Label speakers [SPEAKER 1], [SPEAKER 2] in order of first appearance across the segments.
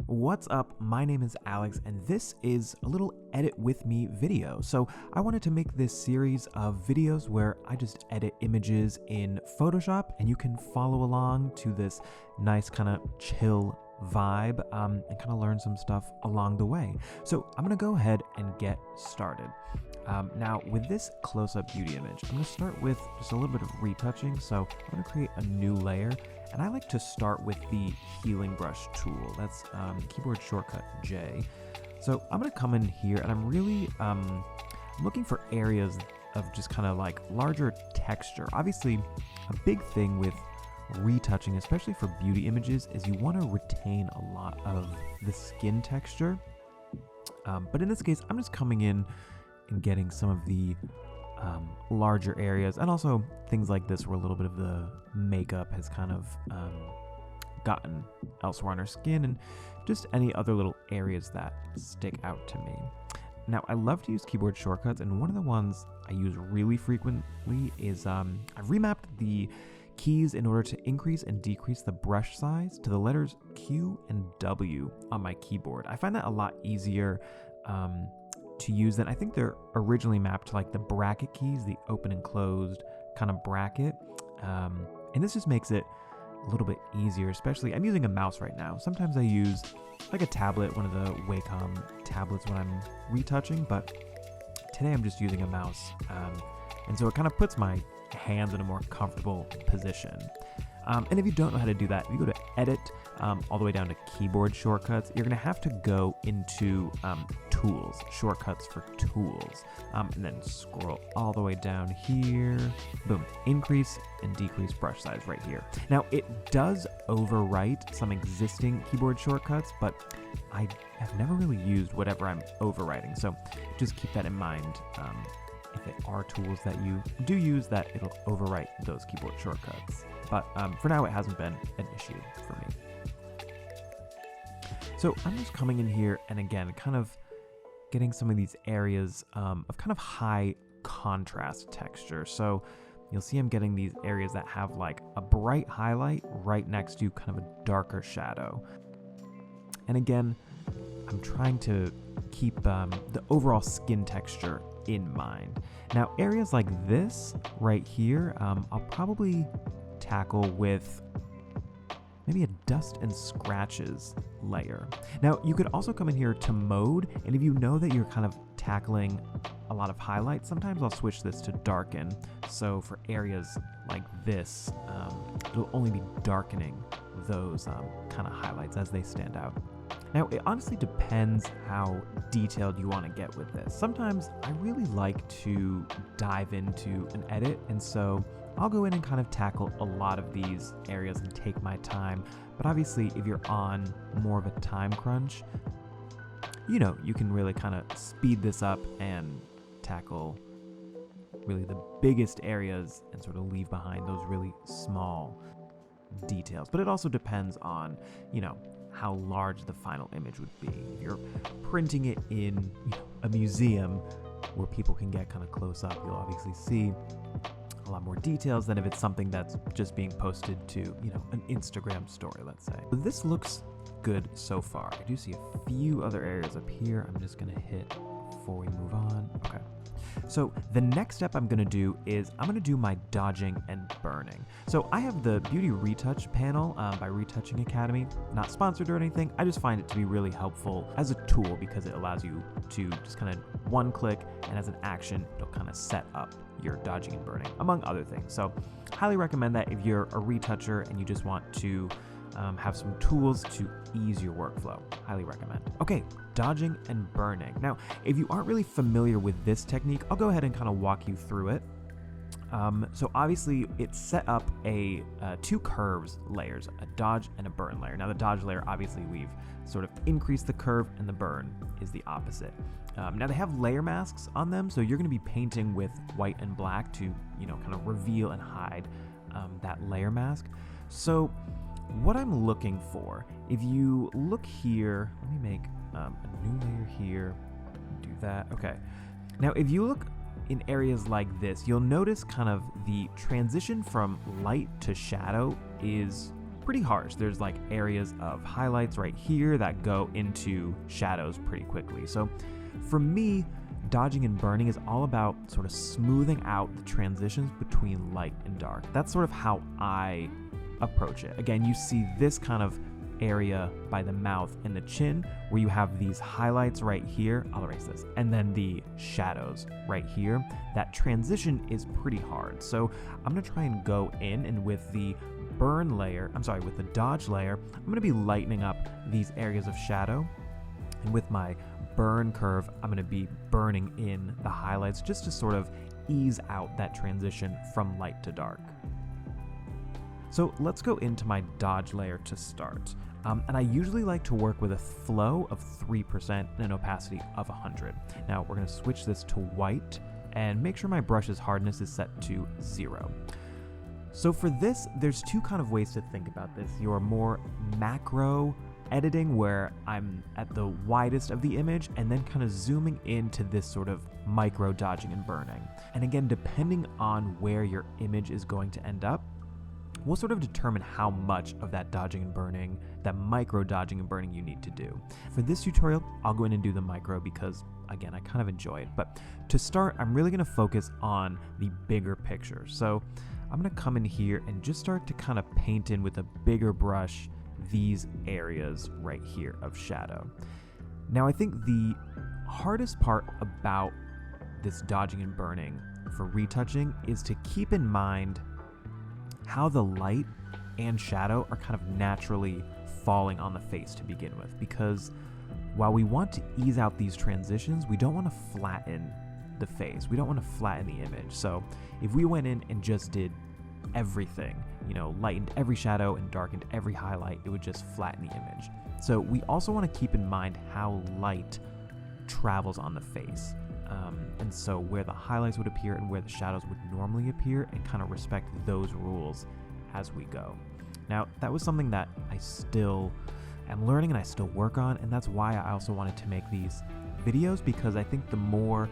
[SPEAKER 1] What's up? My name is Alex and this is a little edit with me video. So I wanted to make this series of videos where I just edit images in Photoshop and you can follow along to this nice kind of chill vibe and kind of learn some stuff along the way. So I'm gonna go ahead and get started. Now with this close-up beauty image, I'm gonna start with just a little bit of retouching. So I'm gonna create a new layer. And I like to start with the healing brush tool. That's keyboard shortcut J. So I'm gonna come in here and I'm really looking for areas of just kind of like larger texture. Obviously, a big thing with retouching, especially for beauty images, is you wanna retain a lot of the skin texture. But in this case, I'm just coming in and getting some of the larger areas, and also things like this where a little bit of the makeup has kind of gotten elsewhere on our skin, and just any other little areas that stick out to me. Now, I love to use keyboard shortcuts, and one of the ones I use really frequently is I've remapped the keys in order to increase and decrease the brush size to the letters Q and W on my keyboard. I find that a lot easier to use them. I think they're originally mapped to like the bracket keys, the open and closed kind of bracket. And this just makes it a little bit easier, especially I'm using a mouse right now. Sometimes I use like a tablet, one of the Wacom tablets when I'm retouching, but today I'm just using a mouse. And so it kind of puts my hands in a more comfortable position. And if you don't know how to do that, if you go to Edit, all the way down to Keyboard Shortcuts, you're gonna have to go into Tools, Shortcuts for Tools, and then scroll all the way down here, boom, increase and decrease brush size right here. Now, it does overwrite some existing keyboard shortcuts, but I have never really used whatever I'm overwriting, so just keep that in mind. If there are tools that you do use, that it'll overwrite those keyboard shortcuts. But for now, it hasn't been an issue for me. So I'm just coming in here and again, kind of getting some of these areas of kind of high contrast texture. So you'll see I'm getting these areas that have like a bright highlight right next to kind of a darker shadow. And again, I'm trying to keep the overall skin texture in mind. Now, areas like this right here, I'll probably tackle with maybe a dust and scratches layer. Now, you could also come in here to mode, and if you know that you're kind of tackling a lot of highlights, sometimes I'll switch this to darken. So for areas like this, it'll only be darkening those kind of highlights as they stand out. Now, it honestly depends how detailed you want to get with this. Sometimes I really like to dive into an edit, and so I'll go in and kind of tackle a lot of these areas and take my time. But obviously, if you're on more of a time crunch, you know, you can really kind of speed this up and tackle really the biggest areas and sort of leave behind those really small details. But it also depends on, you know, how large the final image would be. If you're printing it in, you know, a museum where people can get kind of close up, you'll obviously see a lot more details than if it's something that's just being posted to, you know, an Instagram story, let's say. But this looks good so far. I do see a few other areas up here. I'm just gonna hit before we move on. Okay. So the next step I'm gonna do is I'm gonna do my dodging and burning. So I have the Beauty Retouch panel by Retouching Academy, not sponsored or anything. I just find it to be really helpful as a tool because it allows you to just kind of one click, and as an action, it'll kind of set up your dodging and burning, among other things. So highly recommend that if you're a retoucher and you just want to have some tools to ease your workflow. Highly recommend. Okay, dodging and burning. Now, if you aren't really familiar with this technique, I'll go ahead and kind of walk you through it. So obviously it's set up a two curves layers, a dodge and a burn layer. Now the dodge layer, obviously we've sort of increased the curve, and the burn is the opposite. Now they have layer masks on them, so you're gonna be painting with white and black to, you know, kind of reveal and hide that layer mask. So what I'm looking for, if you look here, let me make a new layer here, do that, okay. Now, if you look in areas like this, you'll notice kind of the transition from light to shadow is pretty harsh. There's like areas of highlights right here that go into shadows pretty quickly. So for me, dodging and burning is all about sort of smoothing out the transitions between light and dark. That's sort of how I approach it. Again, you see this kind of area by the mouth and the chin where you have these highlights right here. I'll erase this. And then the shadows right here. That transition is pretty hard. So I'm going to try and go in, and with the with the dodge layer, I'm going to be lightening up these areas of shadow. And with my burn curve, I'm going to be burning in the highlights just to sort of ease out that transition from light to dark. So let's go into my dodge layer to start. And I usually like to work with a flow of 3% and an opacity of 100. Now we're going to switch this to white and make sure my brush's hardness is set to 0. So for this, there's two kind of ways to think about this. Your more macro editing, where I'm at the widest of the image and then kind of zooming into this sort of micro dodging and burning. And again, depending on where your image is going to end up, we'll sort of determine how much of that dodging and burning, that micro dodging and burning you need to do. For this tutorial, I'll go in and do the micro because, again, I kind of enjoy it. But to start, I'm really going to focus on the bigger picture. So I'm going to come in here and just start to kind of paint in with a bigger brush these areas right here of shadow. Now, I think the hardest part about this dodging and burning for retouching is to keep in mind how the light and shadow are kind of naturally falling on the face to begin with, because while we want to ease out these transitions, we don't want to flatten the face. We don't want to flatten the image. So if we went in and just did everything, lightened every shadow and darkened every highlight, it would just flatten the image. So we also want to keep in mind how light travels on the face. And so where the highlights would appear and where the shadows would normally appear, and kind of respect those rules as we go. Now, that was something that I still am learning and I still work on, and that's why I also wanted to make these videos, because I think the more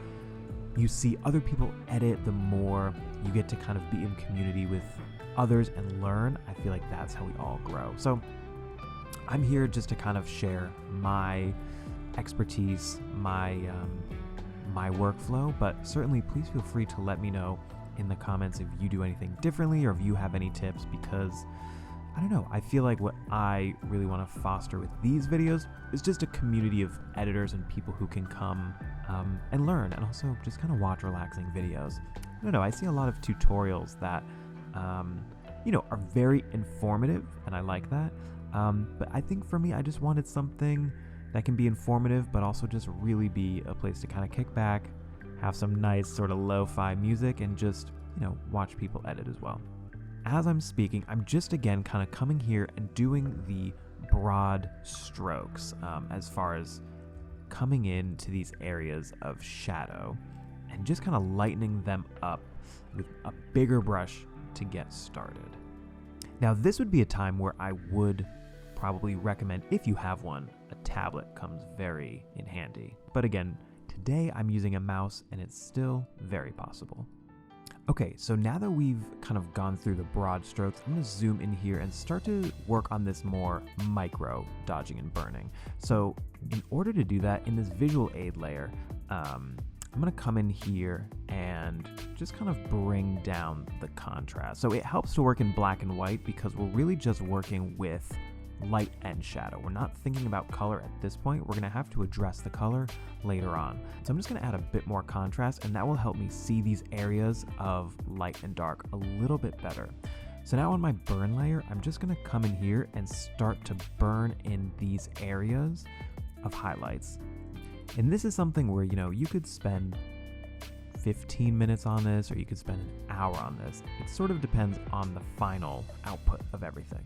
[SPEAKER 1] you see other people edit, the more you get to kind of be in community with others and learn. I feel like that's how we all grow. So I'm here just to kind of share my expertise, my workflow, but certainly please feel free to let me know in the comments if you do anything differently or if you have any tips, because I don't know, I feel like what I really want to foster with these videos is just a community of editors and people who can come and learn, and also just kind of watch relaxing videos. I don't know, I see a lot of tutorials that are very informative, and I like that, but I think for me, I just wanted something that can be informative, but also just really be a place to kind of kick back, have some nice sort of lo-fi music, and just, watch people edit as well. As I'm speaking, I'm just again kind of coming here and doing the broad strokes as far as coming into these areas of shadow and just kind of lightening them up with a bigger brush to get started. Now, this would be a time where I would probably recommend, if you have one, a tablet comes very in handy. But again, today I'm using a mouse and it's still very possible. Okay, so now that we've kind of gone through the broad strokes, I'm going to zoom in here and start to work on this more micro dodging and burning. So in order to do that, in this visual aid layer, I'm going to come in here and just kind of bring down the contrast. So it helps to work in black and white because we're really just working with light and shadow. We're not thinking about color at this point. We're going to have to address the color later on. So I'm just going to add a bit more contrast, and that will help me see these areas of light and dark a little bit better. So now on my burn layer, I'm just going to come in here and start to burn in these areas of highlights. And this is something where, you could spend 15 minutes on this, or you could spend an hour on this. It sort of depends on the final output of everything.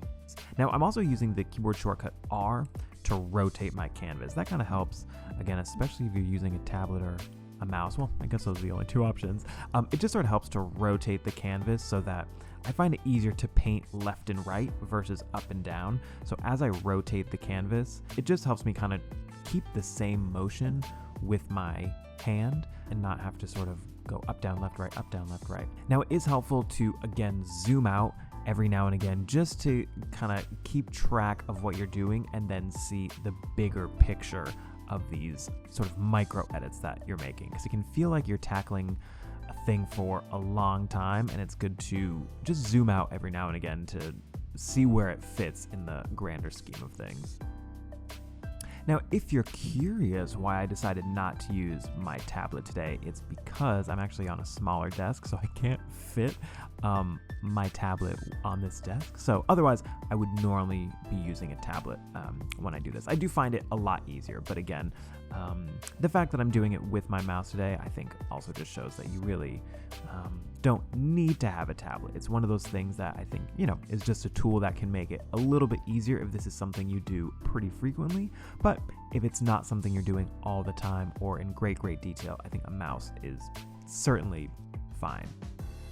[SPEAKER 1] Now, I'm also using the keyboard shortcut R to rotate my canvas. That kind of helps, again, especially if you're using a tablet or a mouse. Well, I guess those are the only two options. It just sort of helps to rotate the canvas so that I find it easier to paint left and right versus up and down. So as I rotate the canvas, it just helps me kind of keep the same motion with my hand and not have to sort of go up, down, left, right, up, down, left, right. Now, it is helpful to, again, zoom out every now and again just to kind of keep track of what you're doing and then see the bigger picture of these sort of micro edits that you're making, because it can feel like you're tackling a thing for a long time, and it's good to just zoom out every now and again to see where it fits in the grander scheme of things. Now, if you're curious why I decided not to use my tablet today, it's because I'm actually on a smaller desk, so I can't fit my tablet on this desk. So otherwise, I would normally be using a tablet when I do this. I do find it a lot easier, but again, the fact that I'm doing it with my mouse today, I think also just shows that you really don't need to have a tablet. It's one of those things that I think, is just a tool that can make it a little bit easier if this is something you do pretty frequently. But if it's not something you're doing all the time or in great detail, I think a mouse is certainly fine.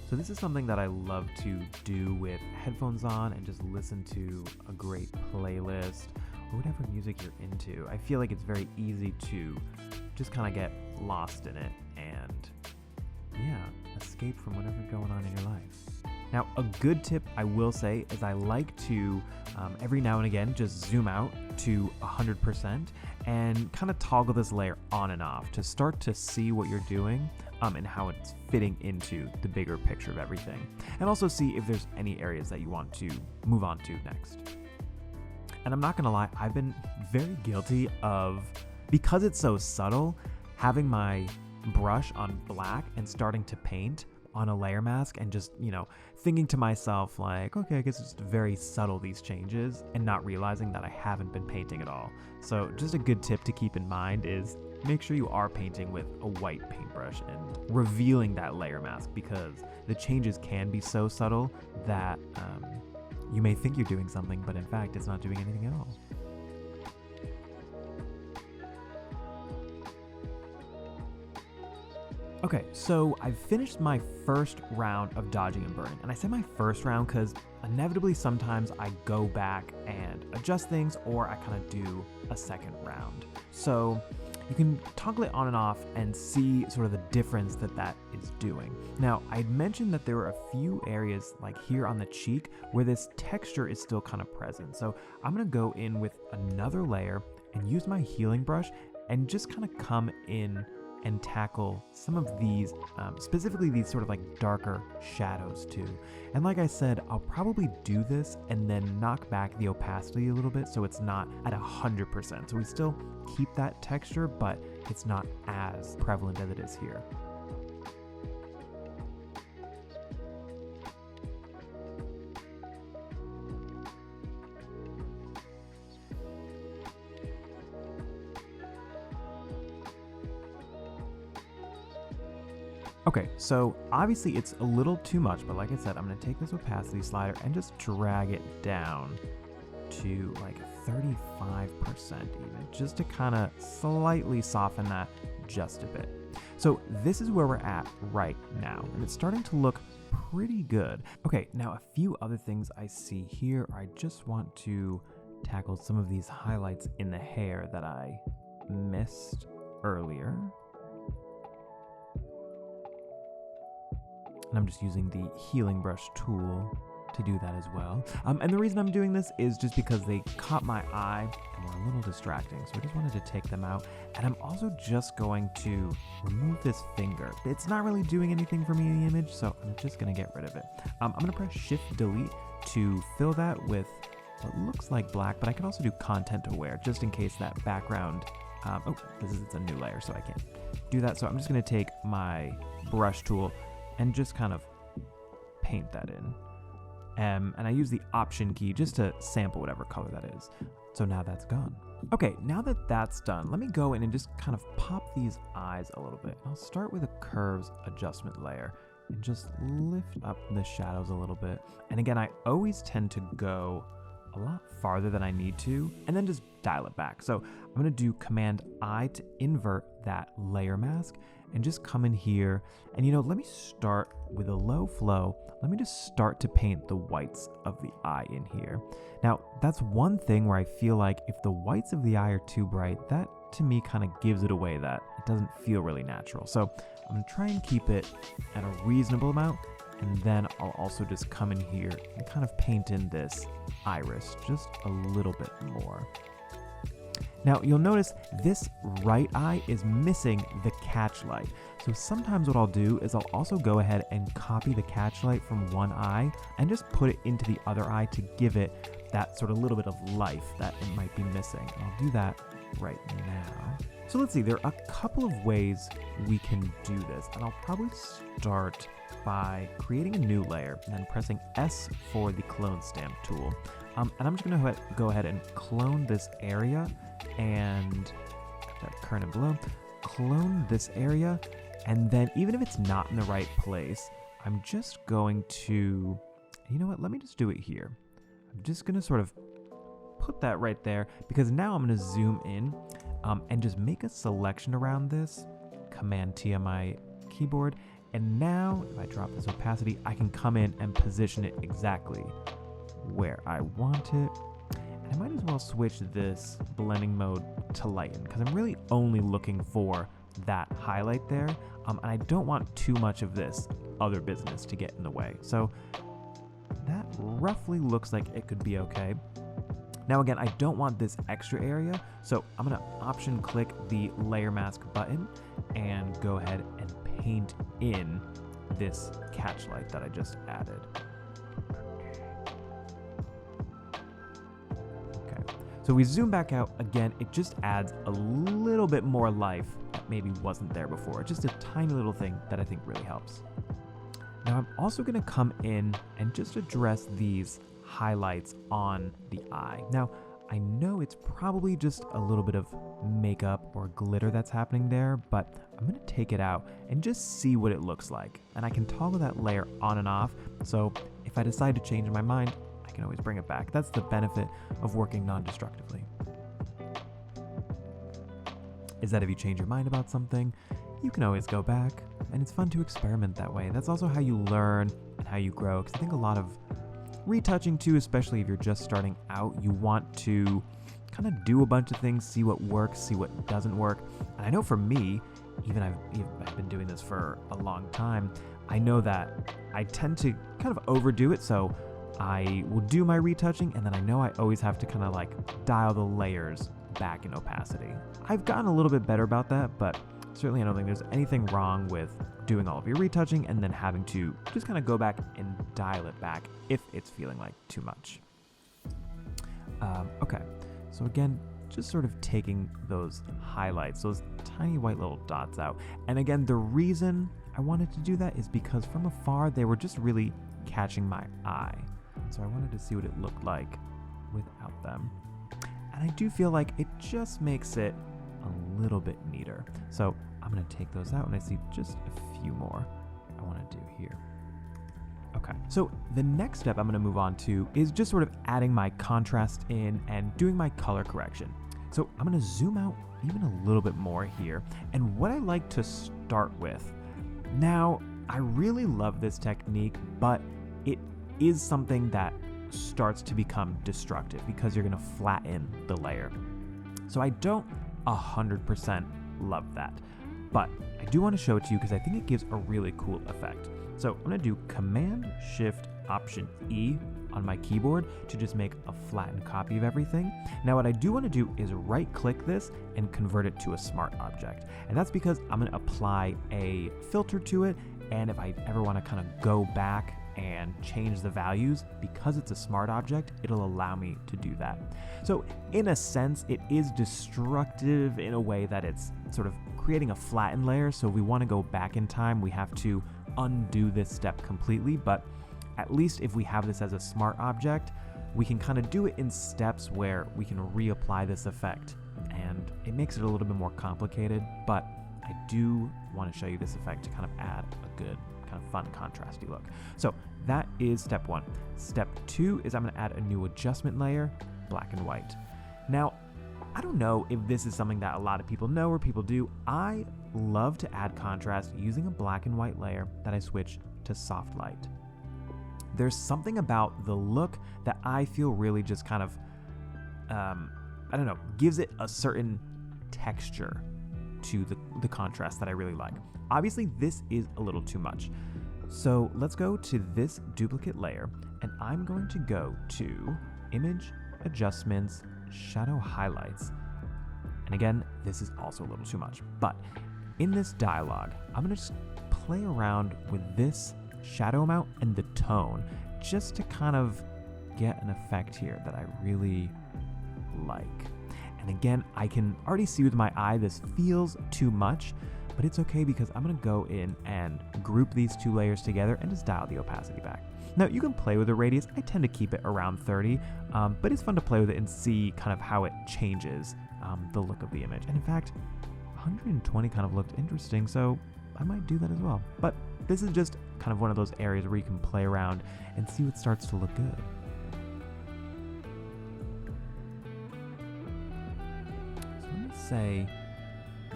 [SPEAKER 1] So this is something that I love to do with headphones on and just listen to a great playlist or whatever music you're into. I feel like it's very easy to just kind of get lost in it and escape from whatever's going on in your life. Now, a good tip I will say is I like to every now and again just zoom out to 100% and kind of toggle this layer on and off to start to see what you're doing and how it's fitting into the bigger picture of everything. And also see if there's any areas that you want to move on to next. And I'm not gonna lie, I've been very guilty of, because it's so subtle, having my brush on black and starting to paint on a layer mask and just, thinking to myself like, okay, I guess it's very subtle, these changes, and not realizing that I haven't been painting at all. So just a good tip to keep in mind is make sure you are painting with a white paintbrush and revealing that layer mask, because the changes can be so subtle that you may think you're doing something, but in fact, it's not doing anything at all. Okay, so I've finished my first round of dodging and burning. And I say my first round because inevitably sometimes I go back and adjust things, or I kind of do a second round. So you can toggle it on and off and see sort of the difference that is doing. Now, I mentioned that there were a few areas like here on the cheek where this texture is still kind of present. So I'm gonna go in with another layer and use my healing brush and just kind of come in and tackle some of these, specifically these sort of like darker shadows too. And like I said, I'll probably do this and then knock back the opacity a little bit so it's not at 100%. So we still keep that texture, but it's not as prevalent as it is here. Okay, so obviously it's a little too much, but like I said, I'm gonna take this opacity slider and just drag it down to like 35% even, just to kind of slightly soften that just a bit. So this is where we're at right now, and it's starting to look pretty good. Okay, now a few other things I see here, I just want to tackle some of these highlights in the hair that I missed earlier. And I'm just using the healing brush tool to do that as well. And the reason I'm doing this is just because they caught my eye and were a little distracting. So I just wanted to take them out. And I'm also just going to remove this finger. It's not really doing anything for me in the image, so I'm just gonna get rid of it. I'm gonna press Shift Delete to fill that with what looks like black, but I can also do content aware just in case that background, it's a new layer, so I can't do that. So I'm just gonna take my brush tool and just kind of paint that in. And I use the Option key just to sample whatever color that is. So now that's gone. Okay, now that that's done, let me go in and just kind of pop these eyes a little bit. I'll start with a curves adjustment layer and just lift up the shadows a little bit. And again, I always tend to go a lot farther than I need to, and then just dial it back. So I'm gonna do Command I to invert that layer mask and just come in here. And let me start with a low flow. Let me just start to paint the whites of the eye in here. Now, that's one thing where I feel like if the whites of the eye are too bright, that to me kind of gives it away that it doesn't feel really natural. So I'm gonna try and keep it at a reasonable amount And then I'll also just come in here and kind of paint in this iris just a little bit more. Now you'll notice this right eye is missing the catch light. So sometimes what I'll do is I'll also go ahead and copy the catch light from one eye and just put it into the other eye to give it that sort of little bit of life that it might be missing. I'll do that right now. So let's see, there are a couple of ways we can do this, and I'll probably start by creating a new layer and then pressing S for the clone stamp tool. And I'm just gonna go ahead and clone this area and that current and below, clone this area, and then even if it's not in the right place, I'm just going to, you know what, let me just do it here. I'm just gonna sort of put that right there because now I'm gonna zoom in and just make a selection around this, Command T on my keyboard, and now if I drop this opacity, I can come in and position it exactly where I want it. And I might as well switch this blending mode to lighten because I'm really only looking for that highlight there, and I don't want too much of this other business to get in the way. So that roughly looks like it could be okay. Now again, I don't want this extra area, so I'm gonna option click the layer mask button and go ahead and paint in this catch light that I just added. Okay, so we zoom back out again, it just adds a little bit more life that maybe wasn't there before. Just a tiny little thing that I think really helps. Now I'm also gonna come in and just address these highlights on the eye. Now, I know it's probably just a little bit of makeup or glitter that's happening there, but I'm gonna take it out and just see what it looks like. And I can toggle that layer on and off, so if I decide to change my mind, I can always bring it back. That's the benefit of working non-destructively. Is that if you change your mind about something, you can always go back, and it's fun to experiment that way. That's also how you learn and how you grow, because I think a lot of retouching too, especially if you're just starting out, you want to kind of do a bunch of things, see what works, see what doesn't work. And I know for me, even I've been doing this for a long time, I know that I tend to kind of overdo it. So I will do my retouching, and then I know I always have to kind of like dial the layers back in opacity. I've gotten a little bit better about that, but certainly I don't think there's anything wrong with doing all of your retouching and then having to just kind of go back and dial it back if it's feeling like too much. Okay, so again, just sort of taking those highlights, those tiny white little dots out. And again, the reason I wanted to do that is because from afar, they were just really catching my eye. So I wanted to see what it looked like without them. And I do feel like it just makes it a little bit neater. So I'm gonna take those out, and I see just a few more I wanna do here. Okay, so the next step I'm gonna move on to is just sort of adding my contrast in and doing my color correction. So I'm gonna zoom out even a little bit more here. And what I like to start with, now I really love this technique, but it is something that starts to become destructive because you're gonna flatten the layer. So I don't 100% love that, but I do want to show it to you because I think it gives a really cool effect. So I'm going to do Command Shift Option E on my keyboard to just make a flattened copy of everything. Now what I do want to do is right click this and convert it to a smart object. And that's because I'm going to apply a filter to it, and if I ever want to kind of go back and change the values, because it's a smart object, it'll allow me to do that. So in a sense, it is destructive in a way that it's sort of creating a flattened layer. So if we want to go back in time, we have to undo this step completely. But at least if we have this as a smart object, we can kind of do it in steps where we can reapply this effect. And it makes it a little bit more complicated, but I do want to show you this effect to kind of add a good kind of fun contrasty look. So that is step one. Step two is I'm going to add a new adjustment layer, black and white. Now, I don't know if this is something that a lot of people know or people do. I love to add contrast using a black and white layer that I switch to soft light. There's something about the look that I feel really just kind of, I don't know, gives it a certain texture to the contrast that I really like. Obviously, this is a little too much. So let's go to this duplicate layer, and I'm going to go to Image, Adjustments, Shadow Highlights. And again, this is also a little too much, but in this dialog, I'm gonna just play around with this shadow amount and the tone just to kind of get an effect here that I really like. And again, I can already see with my eye this feels too much, but it's okay because I'm gonna go in and group these two layers together and just dial the opacity back. Now you can play with the radius. I tend to keep it around 30, but it's fun to play with it and see kind of how it changes the look of the image. And in fact, 120 kind of looked interesting, so I might do that as well. But this is just kind of one of those areas where you can play around and see what starts to look good. So let me say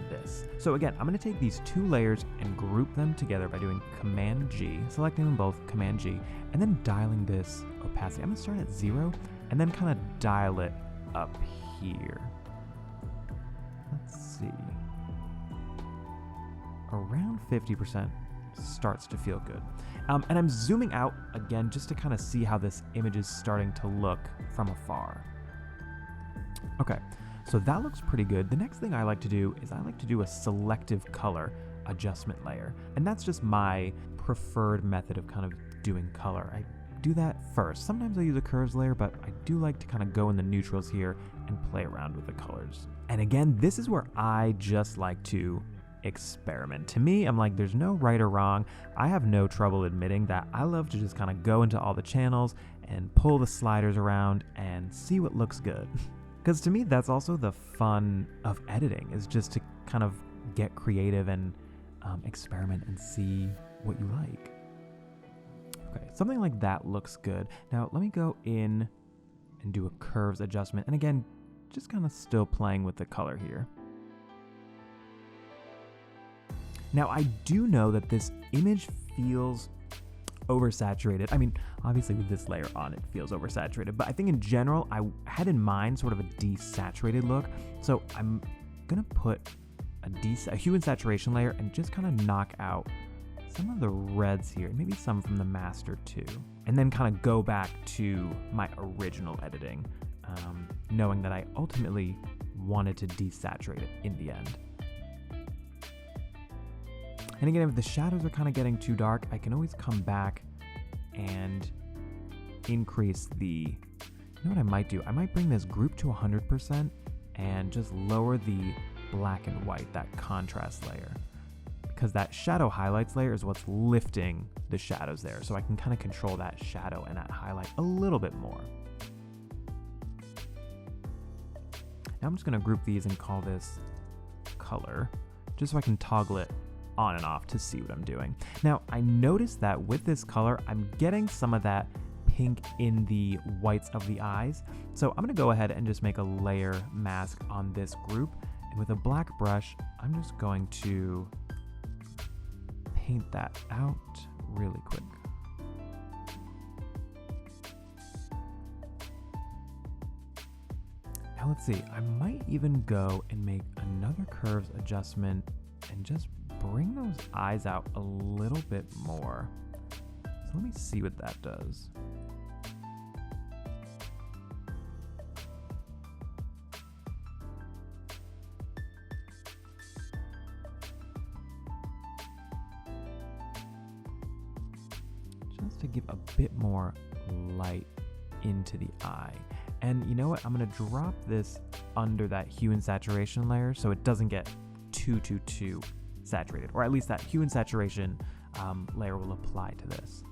[SPEAKER 1] this. So again, I'm going to take these two layers and group them together by doing Command G, selecting them both, Command G, and then dialing this opacity. I'm going to start at 0 and then kind of dial it up here. Let's see. Around 50% starts to feel good. And I'm zooming out again just to kind of see how this image is starting to look from afar. Okay, so that looks pretty good. The next thing I like to do is I like to do a selective color adjustment layer. And that's just my preferred method of kind of doing color. I do that first. Sometimes I use a curves layer, but I do like to kind of go in the neutrals here and play around with the colors. And again, this is where I just like to experiment. To me, I'm like, there's no right or wrong. I have no trouble admitting that I love to just kind of go into all the channels and pull the sliders around and see what looks good. Because to me, that's also the fun of editing, is just to kind of get creative and experiment and see what you like. Okay, something like that looks good. Now let me go in and do a curves adjustment. And again, just kind of still playing with the color here. Now, I do know that this image feels oversaturated. I mean, obviously with this layer on, it feels oversaturated, but I think in general, I had in mind sort of a desaturated look. So I'm gonna put a hue and saturation layer and just kind of knock out some of the reds here, maybe some from the master too, and then kind of go back to my original editing, knowing that I ultimately wanted to desaturate it in the end. And again, if the shadows are kind of getting too dark, I can always come back and increase the, you know what I might do? I might bring this group to 100% and just lower the black and white, that contrast layer. Because that shadow highlights layer is what's lifting the shadows there. So I can kind of control that shadow and that highlight a little bit more. Now I'm just gonna group these and call this color, just so I can toggle it on and off to see what I'm doing. Now, I noticed that with this color, I'm getting some of that pink in the whites of the eyes. So I'm gonna go ahead and just make a layer mask on this group. And with a black brush, I'm just going to paint that out really quick. Now let's see, I might even go and make another curves adjustment and just bring those eyes out a little bit more. So let me see what that does. Just to give a bit more light into the eye. And you know what? I'm gonna drop this under that hue and saturation layer so it doesn't get too saturated, or at least that hue and saturation layer will apply to this.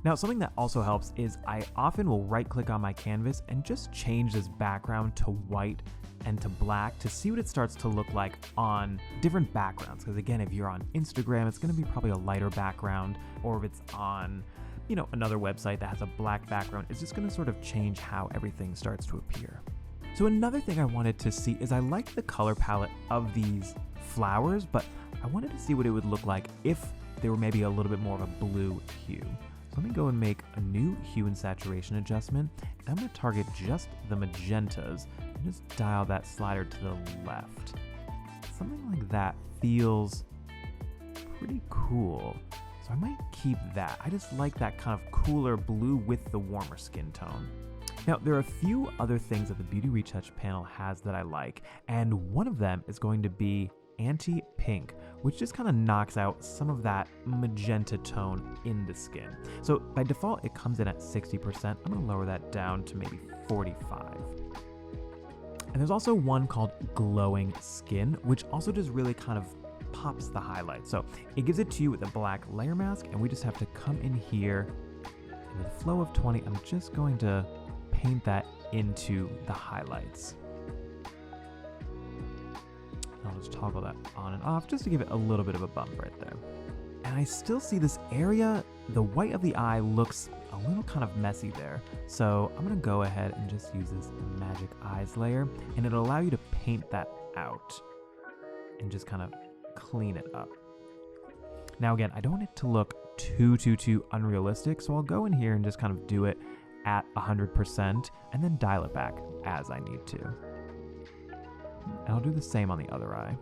[SPEAKER 1] Now, something that also helps is I often will right click on my canvas and just change this background to white and to black to see what it starts to look like on different backgrounds. Because again, if you're on Instagram, it's gonna be probably a lighter background, or if it's on, you know, another website that has a black background, it's just gonna sort of change how everything starts to appear. So another thing I wanted to see is I like the color palette of these flowers, but I wanted to see what it would look like if they were maybe a little bit more of a blue hue. So let me go and make a new hue and saturation adjustment. And I'm gonna target just the magentas and just dial that slider to the left. Something like that feels pretty cool. So So I might keep that. I just like that kind of cooler blue with the warmer skin tone. Now, there are a few other things that the Beauty Retouch panel has that I like, and one of them is going to be anti-pink, which just kind of knocks out some of that magenta tone in the skin. So by default, it comes in at 60%. I'm gonna lower that down to maybe 45. And there's also one called Glowing Skin, which also just really kind of pops the highlight. So it gives it to you with a black layer mask, and we just have to come in here, and with a flow of 20, I'm just going to paint that into the highlights. I'll just toggle that on and off just to give it a little bit of a bump right there. And I still see this area, the white of the eye looks a little kind of messy there. So I'm gonna go ahead and just use this Magic Eyes layer, and it'll allow you to paint that out and just kind of clean it up. Now again, I don't want it to look too unrealistic, so I'll go in here and just kind of do it at 100% and then dial it back as I need to. And I'll do the same on the other eye.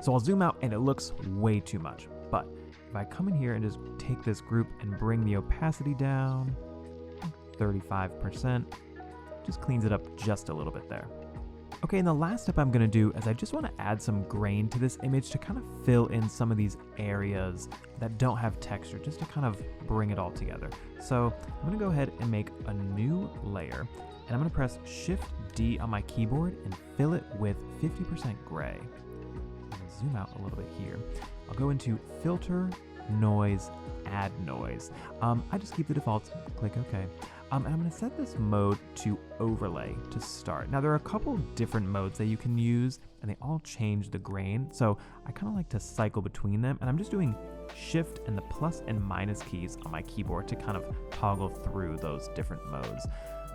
[SPEAKER 1] So I'll zoom out and it looks way too much. But if I come in here and just take this group and bring the opacity down, 35%, just cleans it up just a little bit there. Okay, and the last step I'm gonna do is I just wanna add some grain to this image to kind of fill in some of these areas that don't have texture, just to kind of bring it all together. So I'm gonna go ahead and make a new layer, and I'm gonna press Shift D on my keyboard and fill it with 50% gray. I'm gonna zoom out a little bit here. I'll go into Filter, Noise, Add Noise. I just keep the defaults, click OK. And I'm gonna set this mode to Overlay to start. Now there are a couple different modes that you can use, and they all change the grain. So I kind of like to cycle between them, and I'm just doing Shift and the plus and minus keys on my keyboard to kind of toggle through those different modes.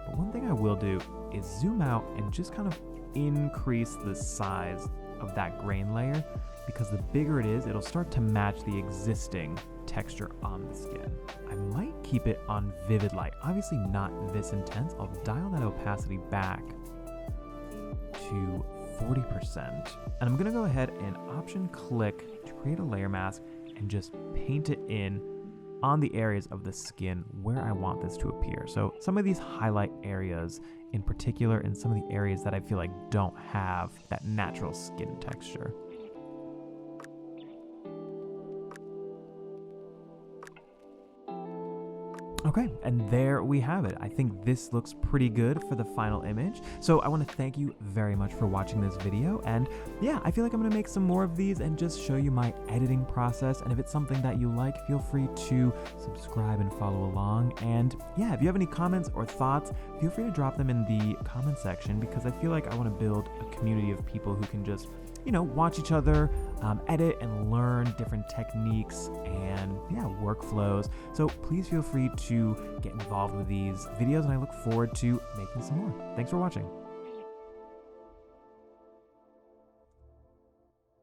[SPEAKER 1] But one thing I will do is zoom out and just kind of increase the size of that grain layer, because the bigger it is, it'll start to match the existing texture on the skin. I might keep it on vivid light, obviously not this intense. I'll dial that opacity back to 40%. And I'm gonna go ahead and option click to create a layer mask and just paint it in on the areas of the skin where I want this to appear. So some of these highlight areas in particular, and some of the areas that I feel like don't have that natural skin texture. Okay, and there we have it. I think this looks pretty good for the final image. So I want to thank you very much for watching this video. And yeah, I feel like I'm going to make some more of these and just show you my editing process. And if it's something that you like, feel free to subscribe and follow along. And yeah, if you have any comments or thoughts, feel free to drop them in the comment section, because I feel like I want to build a community of people who can just, you know, watch each other, edit and learn different techniques and yeah, workflows. So please feel free to get involved with these videos, and I look forward to making some more. Thanks for watching.